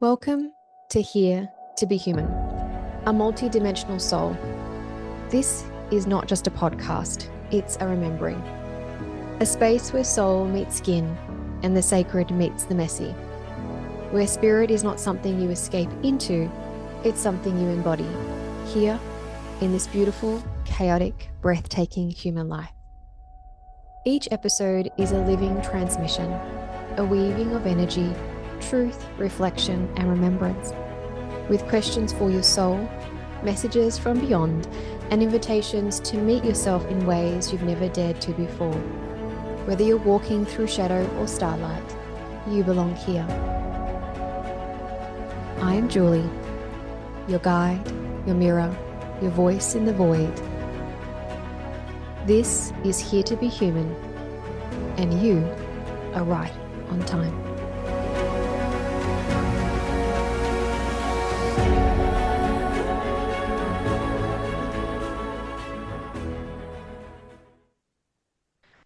Welcome to Here to Be Human, a multidimensional soul. This is not just a podcast, it's a remembering. A space where soul meets skin and the sacred meets the messy. Where spirit is not something you escape into, it's something you embody here in this beautiful, chaotic, breathtaking human life. Each episode is a living transmission, a weaving of energy, truth, reflection, and remembrance, with questions for your soul, messages from beyond, and invitations to meet yourself in ways you've never dared to before. Whether you're walking through shadow or starlight, you belong here. I am Julie, your guide, your mirror, your voice in the void. This is Here to Be Human, and you are right on time.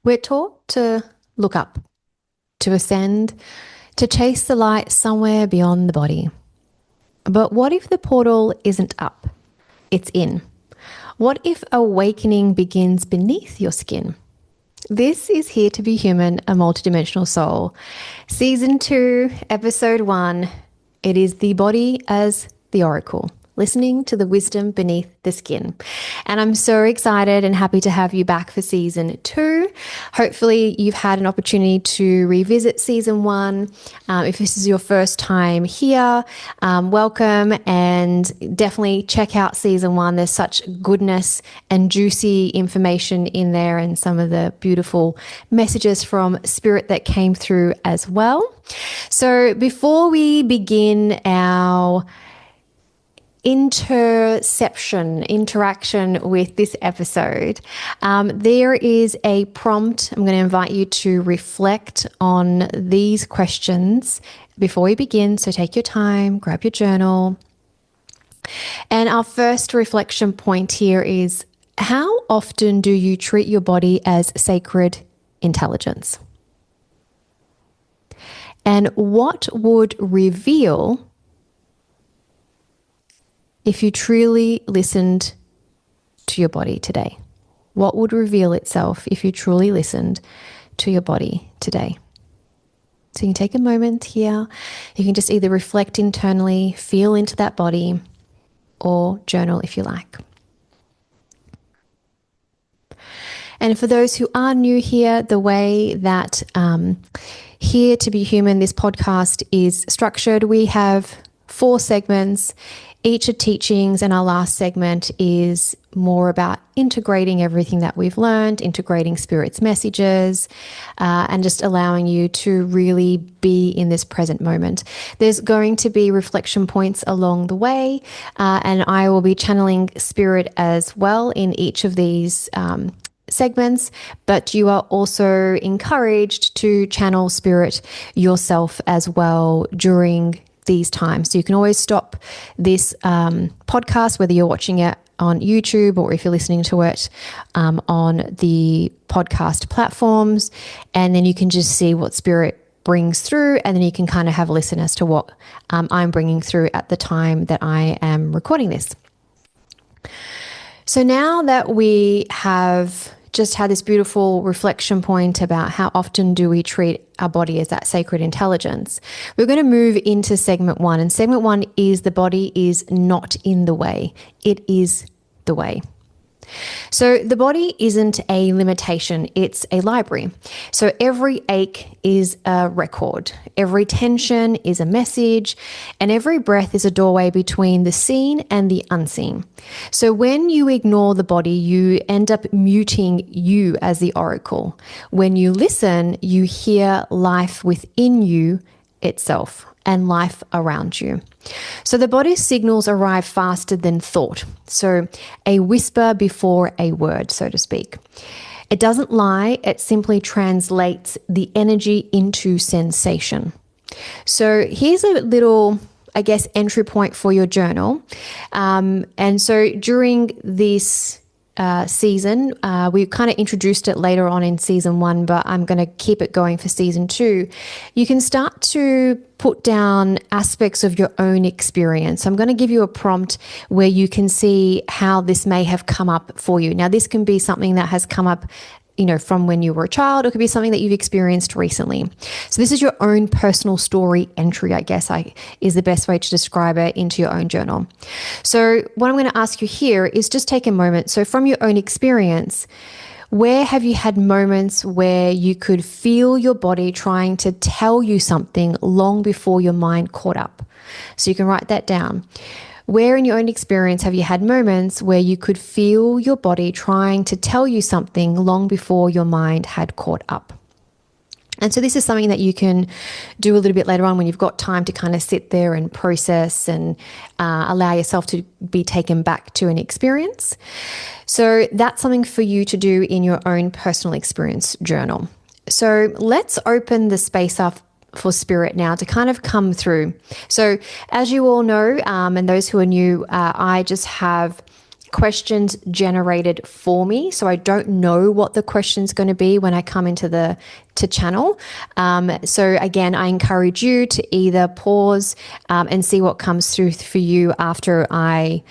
We're taught to look up, to ascend, to chase the light somewhere beyond the body. But what if the portal isn't up? It's in. What if awakening begins beneath your skin? This is Here to Be Human, a multidimensional soul. Season 2, episode 1. It is the body as the oracle. Listening to the wisdom beneath the skin. And I'm so excited and happy to have you back for season 2. Hopefully you've had an opportunity to revisit season 1. If this is your first time here, welcome, and definitely check out season 1. There's such goodness and juicy information in there, and some of the beautiful messages from spirit that came through as well. So before we begin our interaction with this episode, there is a prompt. I'm going to invite you to reflect on these questions before we begin. So take your time, grab your journal. And our first reflection point here is, how often do you treat your body as sacred intelligence? And what would reveal if you truly listened to your body today? What would reveal itself if you truly listened to your body today? So you can take a moment here. You can just either reflect internally, feel into that body, or journal if you like. And for those who are new here, the way that Here to Be Human, this podcast is structured, we have 4 segments. Each are teachings, and our last segment is more about integrating everything that we've learned, integrating spirit's messages, and just allowing you to really be in this present moment. There's going to be reflection points along the way, and I will be channeling spirit as well in each of these segments, but you are also encouraged to channel spirit yourself as well during these times. So you can always stop this podcast, whether you're watching it on YouTube or if you're listening to it on the podcast platforms, and then you can just see what spirit brings through, and then you can kind of have a listen as to what I'm bringing through at the time that I am recording this. So now that we have just had this beautiful reflection point about how often do we treat our body as that sacred intelligence, we're going to move into segment 1. And segment 1 is the body is not in the way. It is the way. So the body isn't a limitation, it's a library. So every ache is a record, every tension is a message, and every breath is a doorway between the seen and the unseen. So when you ignore the body, you end up muting you as the oracle. When you listen, you hear life within you itself and life around you. So the body's signals arrive faster than thought. So a whisper before a word, so to speak. It doesn't lie, it simply translates the energy into sensation. So here's a little, I guess, entry point for your journal. And so during this season. We kind of introduced it later on in season 1, but I'm going to keep it going for season 2. You can start to put down aspects of your own experience. I'm going to give you a prompt where you can see how this may have come up for you. Now, this can be something that has come up from when you were a child, or it could be something that you've experienced recently. So this is your own personal story entry, I guess is the best way to describe it, into your own journal. So what I'm going to ask you here is just take a moment. So from your own experience, where have you had moments where you could feel your body trying to tell you something long before your mind caught up? So you can write that down. Where in your own experience have you had moments where you could feel your body trying to tell you something long before your mind had caught up? And so this is something that you can do a little bit later on when you've got time to kind of sit there and process and allow yourself to be taken back to an experience. So that's something for you to do in your own personal experience journal. So let's open the space up for spirit now to kind of come through. So as you all know, and those who are new, I just have questions generated for me. So I don't know what the question's going to be when I come into the channel. So again, I encourage you to either pause and see what comes through for you after I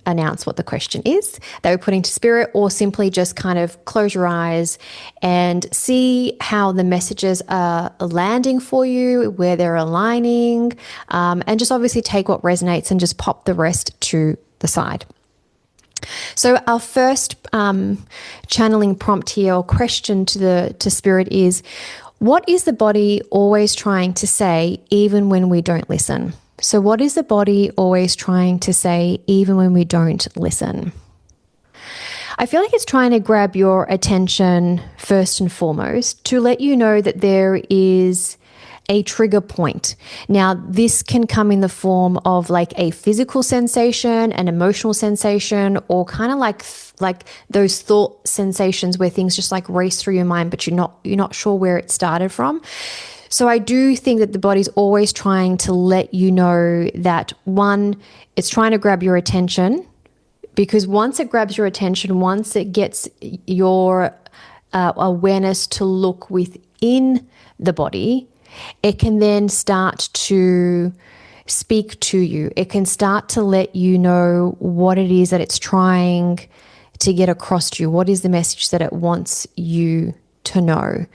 announce what the question is that we're putting to spirit, or simply just kind of close your eyes and see how the messages are landing for you, where they're aligning, and just obviously take what resonates and just pop the rest to the side. So our first channeling prompt here, or question to spirit, is, what is the body always trying to say even when we don't listen? So what is the body always trying to say even when we don't listen? I feel like it's trying to grab your attention first and foremost to let you know that there is a trigger point. Now, this can come in the form of like a physical sensation, an emotional sensation, or kind of like those thought sensations where things just like race through your mind, but you're not sure where it started from. So I do think that the body's always trying to let you know that, one, it's trying to grab your attention, because once it grabs your attention, once it gets your awareness to look within the body, it can then start to speak to you. It can start to let you know what it is that it's trying to get across to you. What is the message that it wants you to know?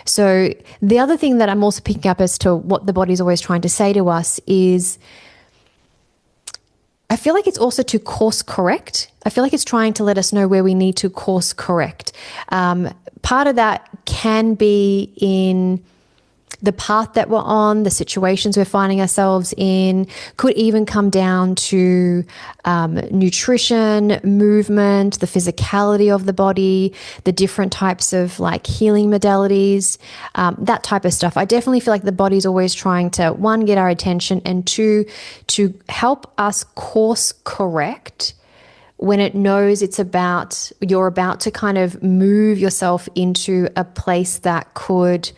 So the other thing that I'm also picking up as to what the body's always trying to say to us is, I feel like it's also to course correct. I feel like it's trying to let us know where we need to course correct. Part of that can be in the path that we're on, the situations we're finding ourselves in, could even come down to nutrition, movement, the physicality of the body, the different types of like healing modalities, that type of stuff. I definitely feel like the body's always trying to, one, get our attention, and two, to help us course correct when it knows you're about to kind of move yourself into a place that could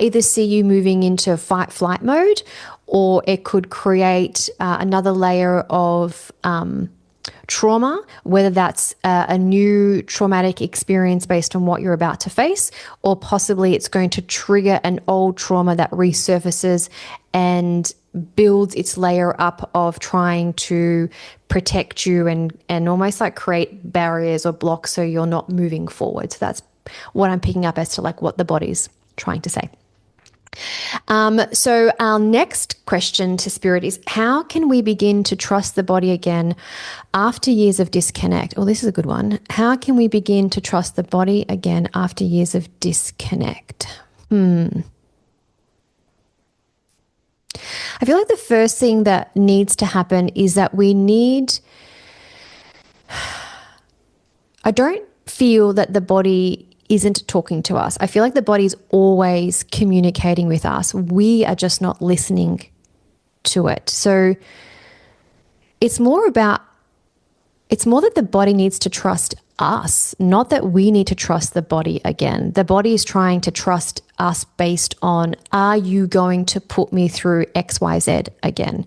either see you moving into fight-flight mode, or it could create another layer of trauma, whether that's a new traumatic experience based on what you're about to face, or possibly it's going to trigger an old trauma that resurfaces and builds its layer up of trying to protect you and almost like create barriers or blocks so you're not moving forward. So that's what I'm picking up as to like what the body's trying to say. So our next question to spirit is, how can we begin to trust the body again after years of disconnect? Oh, this is a good one. How can we begin to trust the body again after years of disconnect? I feel like the first thing that needs to happen is that I don't feel that the body isn't talking to us. I feel like the body's always communicating with us. We are just not listening to it. So it's more that the body needs to trust us, not that we need to trust the body again. The body is trying to trust us based on, are you going to put me through XYZ again?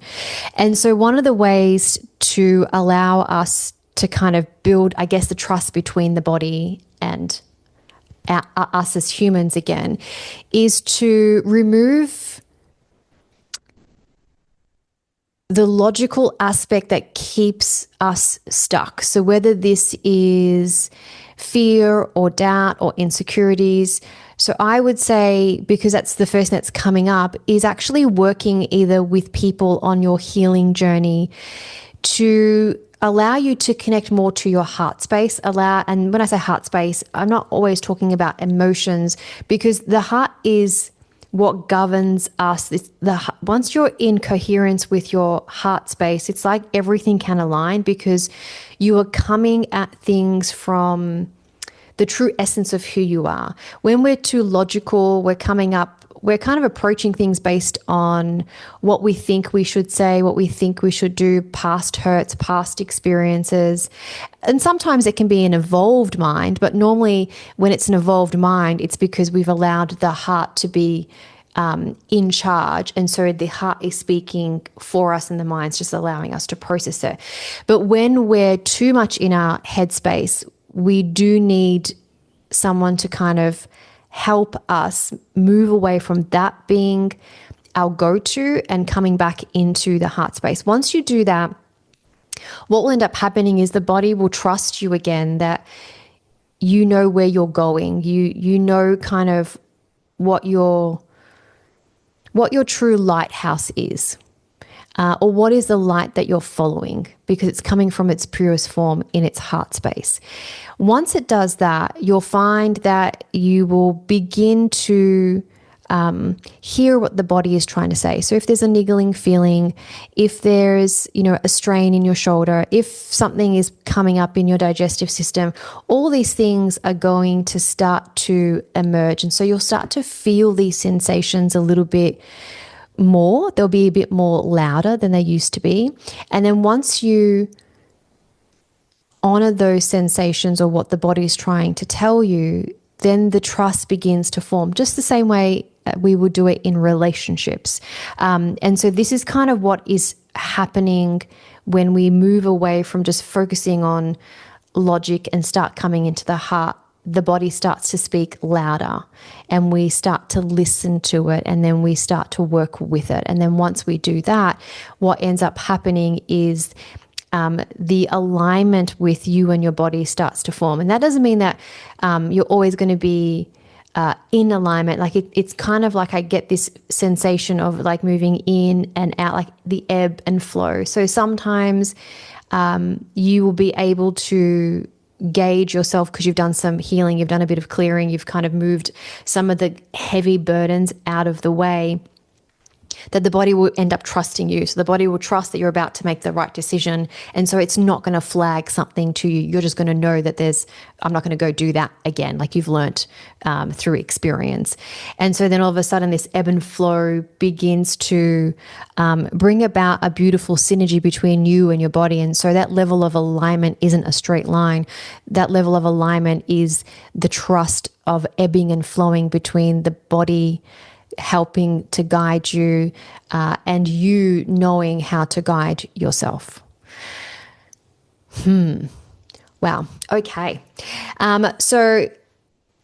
And so one of the ways to allow us to kind of build, I guess, the trust between the body and us as humans again, is to remove the logical aspect that keeps us stuck. So whether this is fear or doubt or insecurities. So I would say, because that's the first thing that's coming up, is actually working either with people on your healing journey to allow you to connect more to your heart space. And when I say heart space, I'm not always talking about emotions, because the heart is what governs us. Once you're in coherence with your heart space, it's like everything can align, because you are coming at things from the true essence of who you are. When we're too logical, we're kind of approaching things based on what we think we should say, what we think we should do, past hurts, past experiences. And sometimes it can be an evolved mind, but normally when it's an evolved mind, it's because we've allowed the heart to be in charge. And so the heart is speaking for us and the mind's just allowing us to process it. But when we're too much in our headspace, we do need someone to kind of help us move away from that being our go-to and coming back into the heart space. Once you do that, what will end up happening is the body will trust you again, that you know where you're going. You know kind of what your true lighthouse is, or what is the light that you're following, because it's coming from its purest form in its heart space. Once it does that, you'll find that you will begin to hear what the body is trying to say. So if there's a niggling feeling, if there's, a strain in your shoulder, if something is coming up in your digestive system, all these things are going to start to emerge. And so you'll start to feel these sensations a little bit more. They'll be a bit more louder than they used to be. And then once you honor those sensations or what the body is trying to tell you, then the trust begins to form, just the same way we would do it in relationships. And so this is kind of what is happening when we move away from just focusing on logic and start coming into the heart. The body starts to speak louder and we start to listen to it, and then we start to work with it. And then once we do that, what ends up happening is the alignment with you and your body starts to form. And that doesn't mean that you're always going to be in alignment. Like it's kind of like I get this sensation of like moving in and out, like the ebb and flow. So sometimes you will be able to gauge yourself because you've done some healing, you've done a bit of clearing, you've kind of moved some of the heavy burdens out of the way, that the body will end up trusting you. So the body will trust that you're about to make the right decision. And so it's not going to flag something to you. You're just going to know that I'm not going to go do that again, like you've learnt through experience. And so then all of a sudden this ebb and flow begins to bring about a beautiful synergy between you and your body. And so that level of alignment isn't a straight line. That level of alignment is the trust of ebbing and flowing between the body helping to guide you and you knowing how to guide yourself. Wow. Okay. So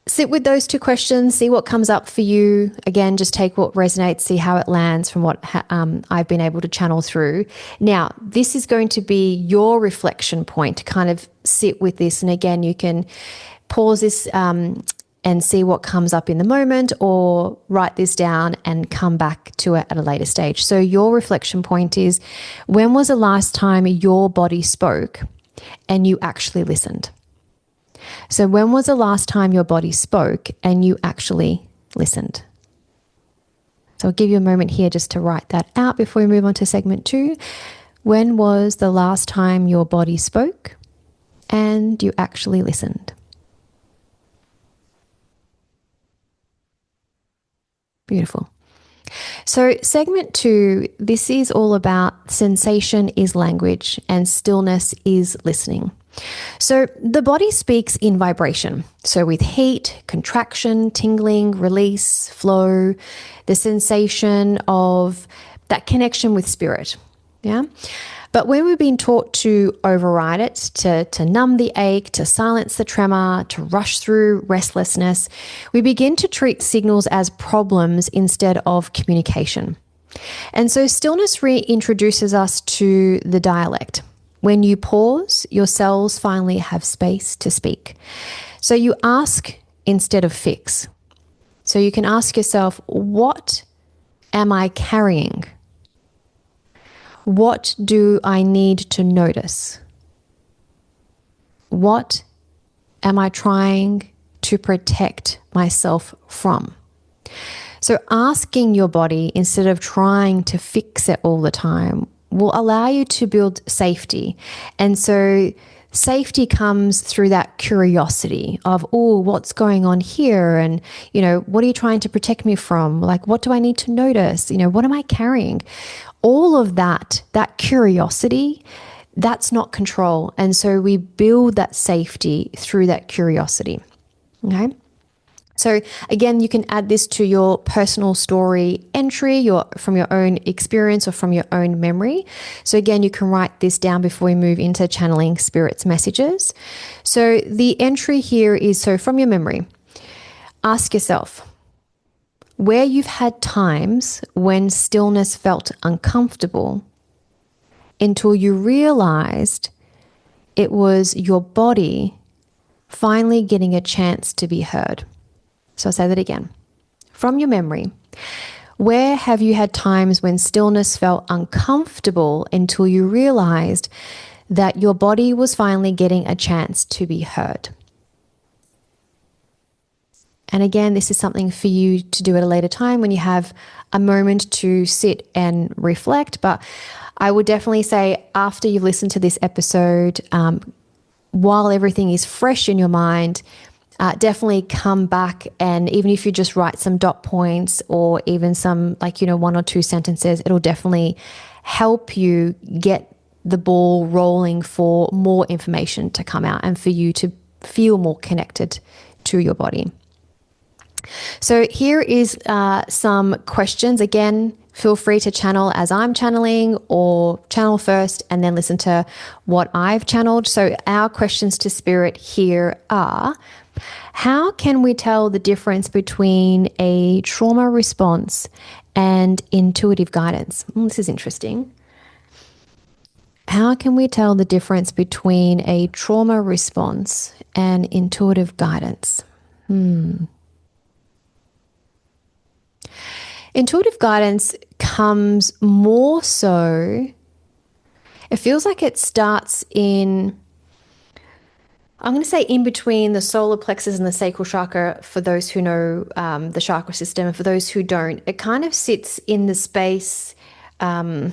sit with those two questions, see what comes up for you. Again, just take what resonates, see how it lands from what I've been able to channel through. Now, this is going to be your reflection point to kind of sit with this. And again, you can pause this and see what comes up in the moment, or write this down and come back to it at a later stage. So your reflection point is, when was the last time your body spoke and you actually listened? So when was the last time your body spoke and you actually listened? So I'll give you a moment here just to write that out before we move on to segment 2. When was the last time your body spoke and you actually listened? Beautiful. So segment 2, this is all about sensation is language and stillness is listening. So the body speaks in vibration. So with heat, contraction, tingling, release, flow, the sensation of that connection with spirit. Yeah. But when we've been taught to override it, to numb the ache, to silence the tremor, to rush through restlessness, we begin to treat signals as problems instead of communication. And so stillness reintroduces us to the dialect. When you pause, your cells finally have space to speak. So you ask instead of fix. So you can ask yourself, what am I carrying? What do I need to notice? What am I trying to protect myself from? So asking your body instead of trying to fix it all the time will allow you to build safety. And so safety comes through that curiosity of, oh, what's going on here? And, what are you trying to protect me from? Like, what do I need to notice? What am I carrying? All of that curiosity, that's not control. And so we build that safety through that curiosity. Okay. So again, you can add this to your personal story entry, from your own experience or from your own memory. So again, you can write this down before we move into channeling spirit's messages. So the entry here is, so from your memory, ask yourself, where you've had times when stillness felt uncomfortable until you realized it was your body finally getting a chance to be heard. So I'll say that again. From your memory, where have you had times when stillness felt uncomfortable until you realized that your body was finally getting a chance to be heard? And again, this is something for you to do at a later time when you have a moment to sit and reflect. But I would definitely say after you've listened to this episode, while everything is fresh in your mind, definitely come back, and even if you just write some dot points or even some 1 or 2 sentences, it'll definitely help you get the ball rolling for more information to come out and for you to feel more connected to your body. So here is some questions. Again, feel free to channel as I'm channeling or channel first and then listen to what I've channeled. So our questions to spirit here are, how can we tell the difference between a trauma response and intuitive guidance? This is interesting. How can we tell the difference between a trauma response and intuitive guidance? Intuitive guidance comes more so, it feels like it starts in, I'm going to say in between the solar plexus and the sacral chakra for those who know the chakra system, and for those who don't, it kind of sits in the space. So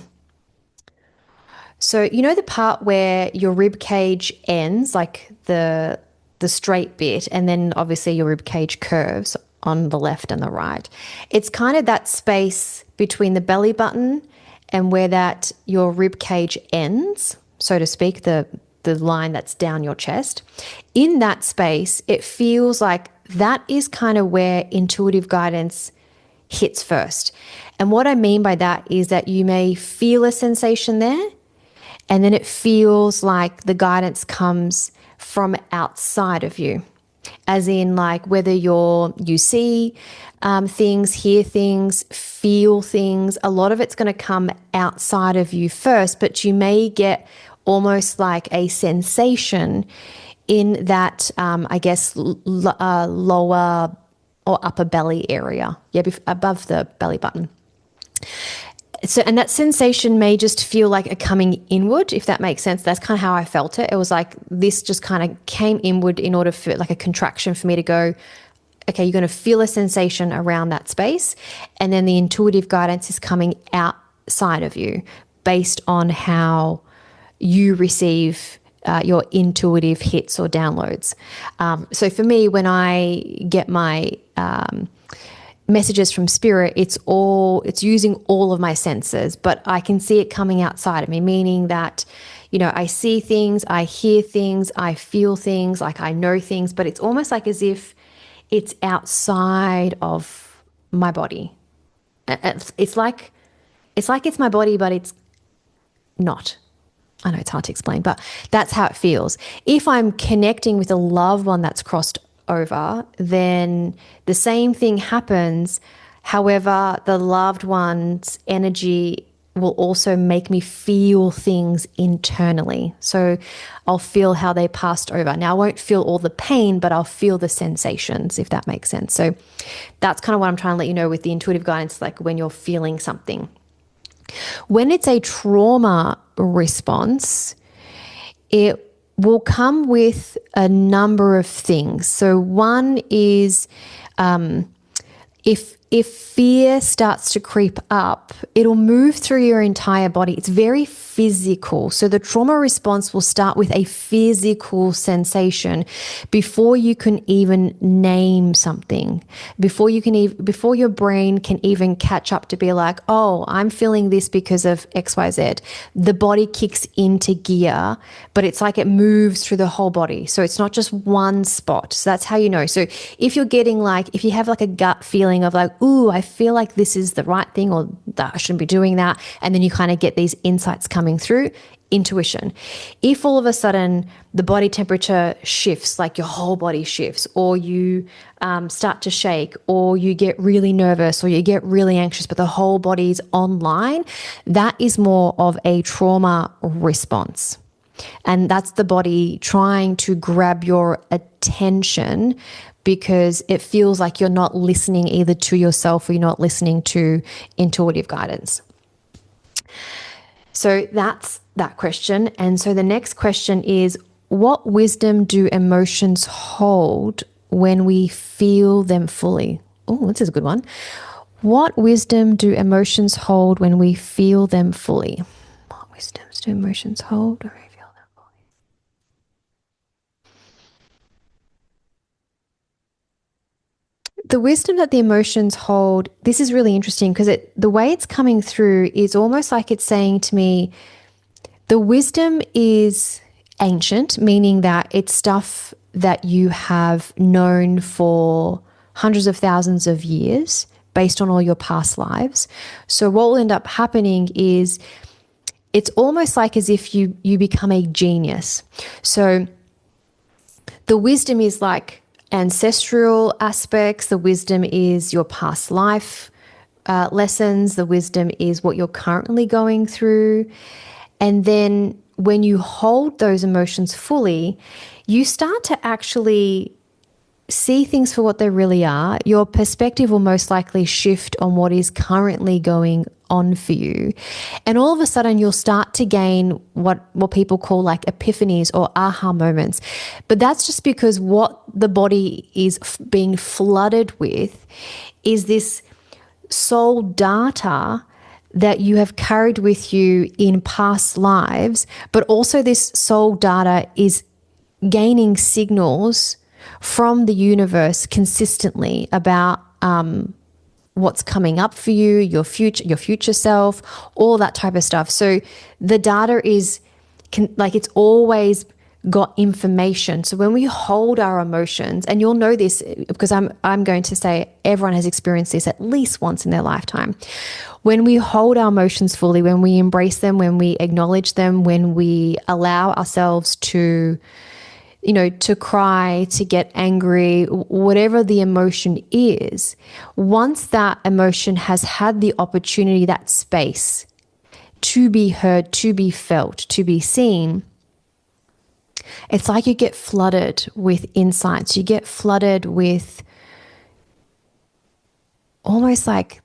the part where your rib cage ends, like the straight bit, and then obviously your rib cage curves on the left and the right. It's kind of that space between the belly button and where that your rib cage ends, so to speak, the line that's down your chest. In that space, it feels like that is kind of where intuitive guidance hits first. And what I mean by that is that you may feel a sensation there, and then it feels like the guidance comes from outside of you. As in, like, whether you see things, hear things, feel things, a lot of it's going to come outside of you first, but you may get almost like a sensation in that, lower or upper belly area, above the belly button. So, and that sensation may just feel like a coming inward, if that makes sense. That's kind of how I felt it. It was like this just kind of came inward in order for like a contraction for me to go, okay, you're going to feel a sensation around that space. And then the intuitive guidance is coming outside of you based on how you receive your intuitive hits or downloads. So for me, when I get my messages from spirit, it's using all of my senses, but I can see it coming outside of me, meaning that, I see things, I hear things, I feel things, like I know things, but it's almost like as if it's outside of my body. It's like it's my body, but not. I know it's hard to explain, but that's how it feels. If I'm connecting with a loved one that's crossed over, then the same thing happens. However, the loved one's energy will also make me feel things internally. So I'll feel how they passed over. Now, I won't feel all the pain, but I'll feel the sensations, if that makes sense. So that's kind of what I'm trying to let you know with the intuitive guidance, like when you're feeling something. When it's a trauma response, it will come with a number of things. So one is if fear starts to creep up, it'll move through your entire body. It's very physical. So the trauma response will start with a physical sensation before you can even name something, before your brain can even catch up to be like, oh, I'm feeling this because of XYZ. The body kicks into gear, but it's like it moves through the whole body. So it's not just one spot. So that's how you know. So if you're getting if you have like a gut feeling of like, ooh, I feel like this is the right thing, or that I shouldn't be doing that. And then you kind of get these insights coming through, intuition. If all of a sudden the body temperature shifts, like your whole body shifts, or you start to shake, or you get really nervous, or you get really anxious, but the whole body's online, that is more of a trauma response. And that's the body trying to grab your attention because it feels like you're not listening either to yourself or you're not listening to intuitive guidance. So that's that question. And so the next question is, what wisdom do emotions hold when we feel them fully? Oh, this is a good one. What wisdom do emotions hold when we feel them fully? What wisdoms do emotions hold when we feel them fully? The wisdom that the emotions hold, this is really interesting because the way it's coming through is almost like it's saying to me, the wisdom is ancient, meaning that it's stuff that you have known for hundreds of thousands of years based on all your past lives. So what will end up happening is it's almost like as if you become a genius. So the wisdom is like ancestral aspects. The wisdom is your past life lessons. The wisdom is what you're currently going through. And then when you hold those emotions fully, you start to actually see things for what they really are. Your perspective will most likely shift on what is currently going on for you. And all of a sudden you'll start to gain what people call like epiphanies or aha moments. But that's just because what the body is being flooded with is this soul data that you have carried with you in past lives, but also this soul data is gaining signals from the universe consistently about what's coming up for you, your future self, all that type of stuff. So the data is it's always got information. So when we hold our emotions, and you'll know this because I'm going to say everyone has experienced this at least once in their lifetime. When we hold our emotions fully, when we embrace them, when we acknowledge them, when we allow ourselves to to cry, to get angry, whatever the emotion is, once that emotion has had the opportunity, that space to be heard, to be felt, to be seen, it's like you get flooded with insights. You get flooded with almost like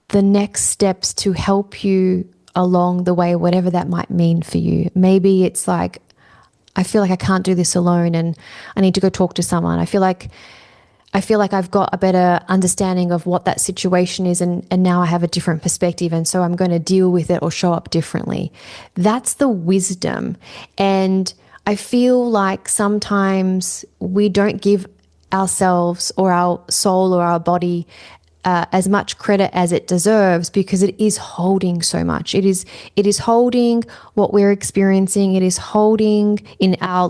the next steps to help you along the way, whatever that might mean for you. Maybe it's like, I feel like I can't do this alone and I need to go talk to someone. I feel like I've got a better understanding of what that situation is and now I have a different perspective and so I'm going to deal with it or show up differently. That's the wisdom. And I feel like sometimes we don't give ourselves or our soul or our body as much credit as it deserves because it is holding so much. It is holding what we're experiencing. It is holding in our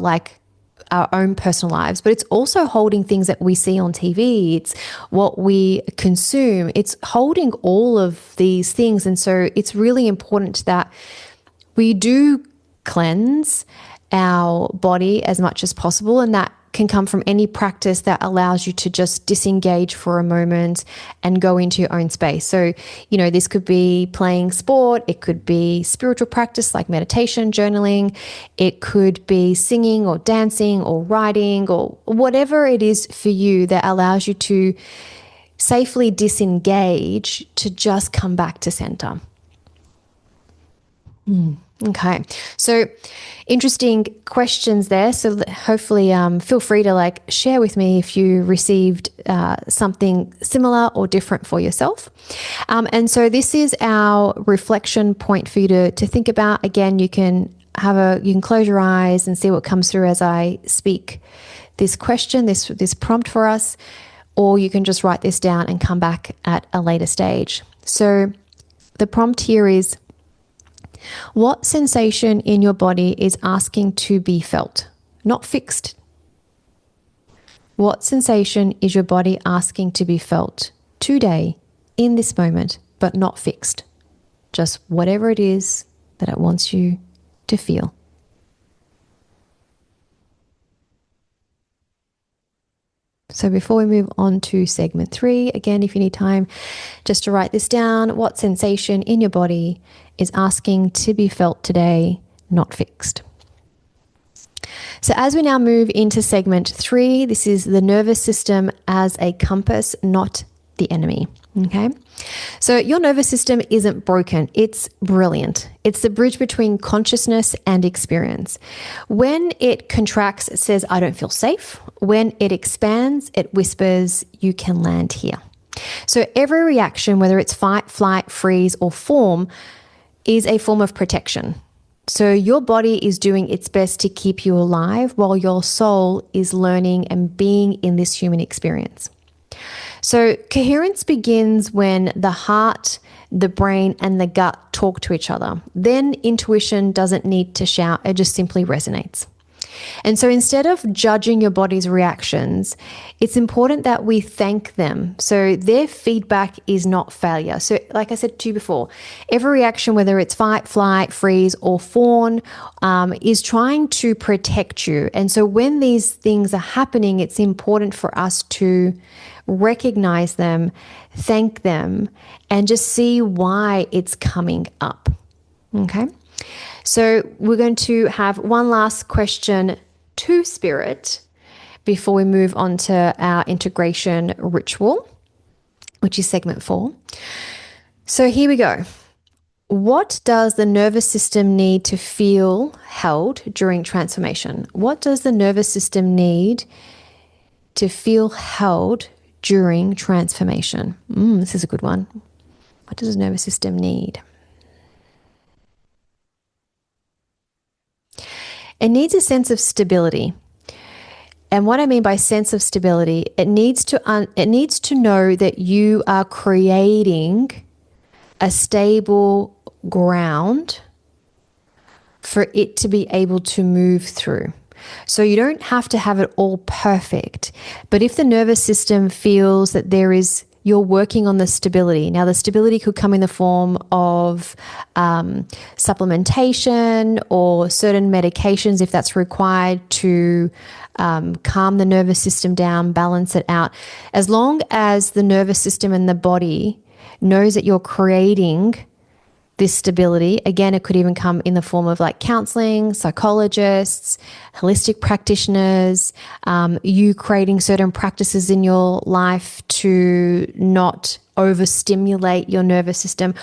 own personal lives, but it's also holding things that we see on TV. It's what we consume. It's holding all of these things. And so it's really important that we do cleanse our body as much as possible, and that can come from any practice that allows you to just disengage for a moment and go into your own space. So, this could be playing sport, it could be spiritual practice like meditation, journaling, it could be singing or dancing or writing or whatever it is for you that allows you to safely disengage to just come back to center. Okay, so interesting questions there. So hopefully feel free to share with me if you received something similar or different for yourself. And so this is our reflection point for you to think about. Again, you can close your eyes and see what comes through as I speak this question, this prompt for us, or you can just write this down and come back at a later stage. So the prompt here is, what sensation in your body is asking to be felt, not fixed? What sensation is your body asking to be felt today, in this moment, but not fixed? Just whatever it is that it wants you to feel. So before we move on to segment 3, again, if you need time just to write this down, what sensation in your body is asking to be felt today, not fixed? So as we now move into segment 3, this is the nervous system as a compass, not the enemy. Okay. So your nervous system isn't broken. It's brilliant. It's the bridge between consciousness and experience. When it contracts, it says, I don't feel safe. When it expands, it whispers, you can land here. So every reaction, whether it's fight, flight, freeze, or form, is a form of protection. So your body is doing its best to keep you alive while your soul is learning and being in this human experience. So coherence begins when the heart, the brain, and the gut talk to each other. Then intuition doesn't need to shout, it just simply resonates. And so instead of judging your body's reactions, it's important that we thank them. So their feedback is not failure. So like I said to you before, every reaction, whether it's fight, flight, freeze, or fawn, is trying to protect you. And so when these things are happening, it's important for us to recognize them, thank them, and just see why it's coming up. Okay? So we're going to have one last question to Spirit before we move on to our integration ritual, which is segment 4. So here we go. What does the nervous system need to feel held during transformation? What does the nervous system need to feel held during transformation? This is a good one. What does the nervous system need? It needs a sense of stability. And what I mean by sense of stability, it needs to know that you are creating a stable ground for it to be able to move through. So you don't have to have it all perfect. But if the nervous system feels that you're working on the stability. Now, the stability could come in the form of supplementation or certain medications if that's required to calm the nervous system down, balance it out. As long as the nervous system and the body knows that you're creating this stability, again, it could even come in the form of like counseling, psychologists, holistic practitioners, you creating certain practices in your life to not overstimulate your nervous system.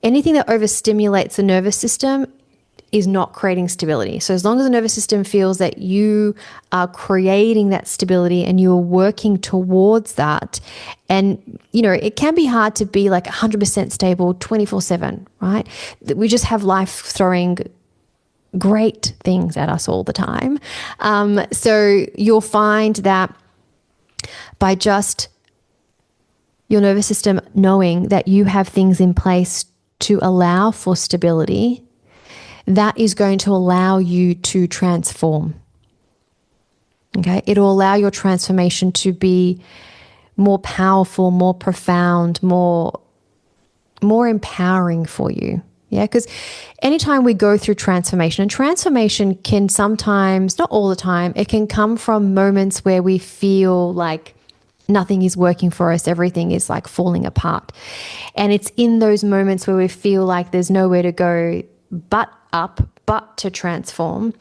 Anything that overstimulates the nervous system is not creating stability. So as long as the nervous system feels that you are creating that stability and you're working towards that, and it can be hard to be like 100% stable 24/7, right? We just have life throwing great things at us all the time. So you'll find that by just your nervous system knowing that you have things in place to allow for stability, that is going to allow you to transform. Okay? It'll allow your transformation to be more powerful, more profound, more empowering for you. Yeah, because anytime we go through transformation, and transformation can sometimes, not all the time, it can come from moments where we feel like nothing is working for us, everything is like falling apart. And it's in those moments where we feel like there's nowhere to go but up, but to transform.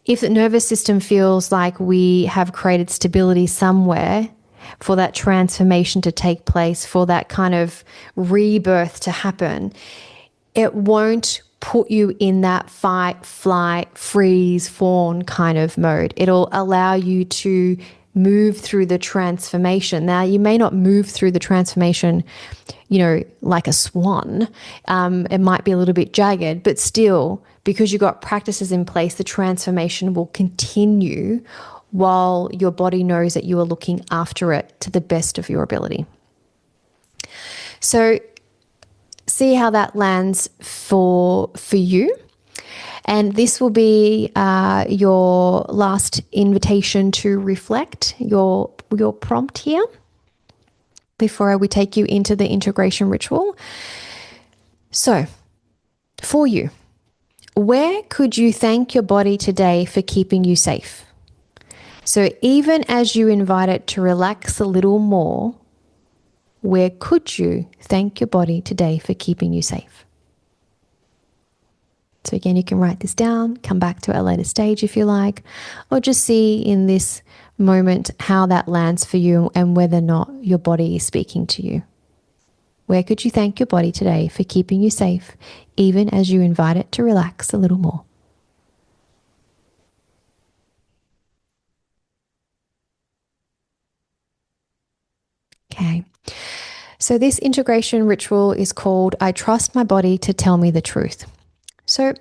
If the nervous system feels like we have created stability somewhere for that transformation to take place, for that kind of rebirth to happen, it won't put you in that fight, flight, freeze, fawn kind of mode. It'll allow you to move through the transformation. Now, you may not move through the transformation, like a swan. It might be a little bit jagged, but still, because you've got practices in place, the transformation will continue while your body knows that you are looking after it to the best of your ability. So see how that lands for you. And this will be your last invitation to reflect, your prompt here, before we take you into the integration ritual. So, for you, where could you thank your body today for keeping you safe? So even as you invite it to relax a little more, where could you thank your body today for keeping you safe? So again, you can write this down, come back to it at a later stage if you like, or just see in this moment how that lands for you and whether or not your body is speaking to you. Where could you thank your body today for keeping you safe, even as you invite it to relax a little more? Okay. So this integration ritual is called I Trust My Body to Tell Me the Truth. So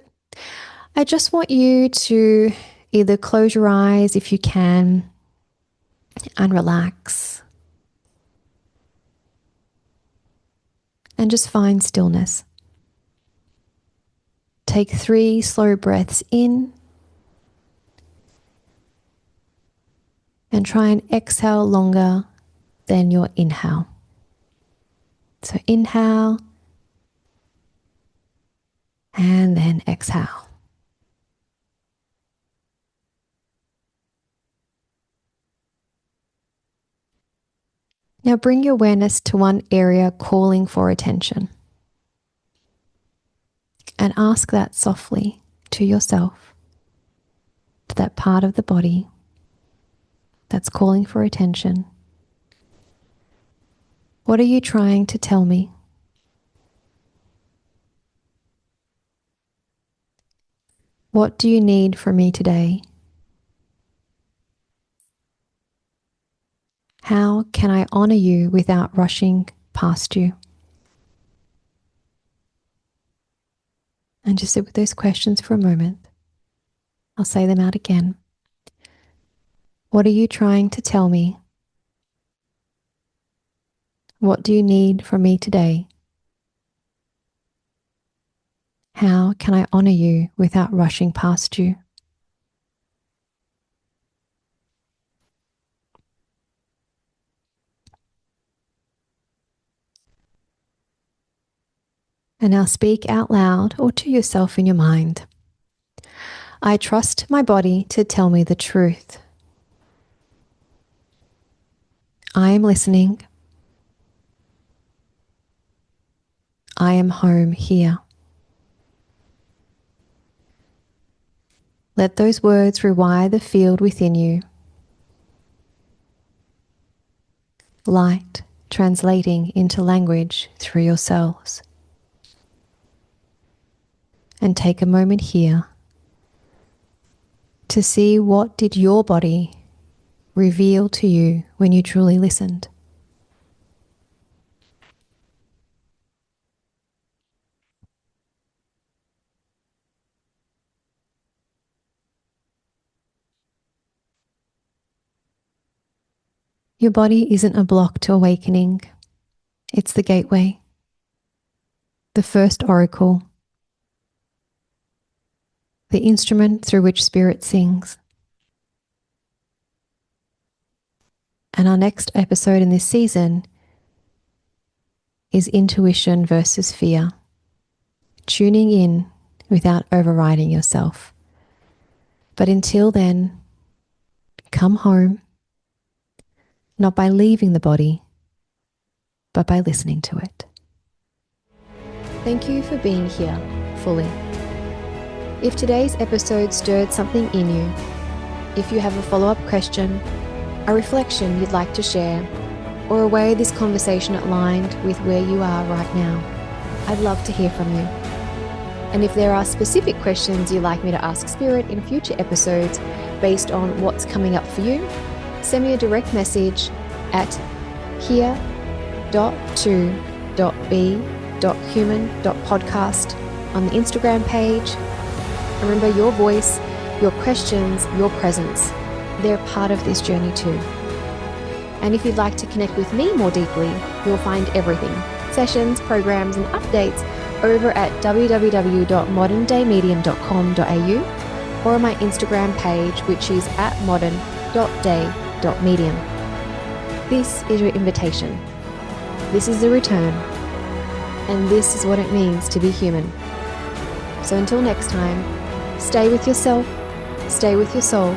I just want you to either close your eyes if you can and relax and just find stillness. Take 3 slow breaths in and try and exhale longer than your inhale. So inhale and then exhale. Now bring your awareness to one area calling for attention and ask that softly to yourself, to that part of the body that's calling for attention. What are you trying to tell me? What do you need from me today? How can I honor you without rushing past you? And just sit with those questions for a moment. I'll say them out again. What are you trying to tell me? What do you need from me today? How can I honor you without rushing past you? And now speak out loud or to yourself in your mind. I trust my body to tell me the truth. I am listening. I am home here. Let those words rewire the field within you. Light translating into language through your cells. And take a moment here to see what did your body reveal to you when you truly listened. Your body isn't a block to awakening. It's the gateway, the first oracle, the instrument through which spirit sings. And our next episode in this season is intuition versus fear. tuning in without overriding yourself. But until then, come home, not by leaving the body, but by listening to it. Thank you for being here fully. If today's episode stirred something in you, if you have a follow-up question, a reflection you'd like to share, or a way this conversation aligned with where you are right now, I'd love to hear from you. And if there are specific questions you'd like me to ask Spirit in future episodes based on what's coming up for you, send me a direct message at here.to.be.human.podcast on the Instagram page. Remember, your voice, your questions, your presence, they're part of this journey too. And if you'd like to connect with me more deeply, you'll find everything, sessions, programs, and updates over at www.moderndayMedium.com.au or on my Instagram page, which is at modern.day.medium. This is your invitation. This is the return. And this is what it means to be human. So until next time, stay with yourself, stay with your soul,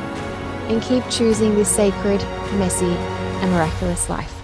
and keep choosing this sacred, messy, and miraculous life.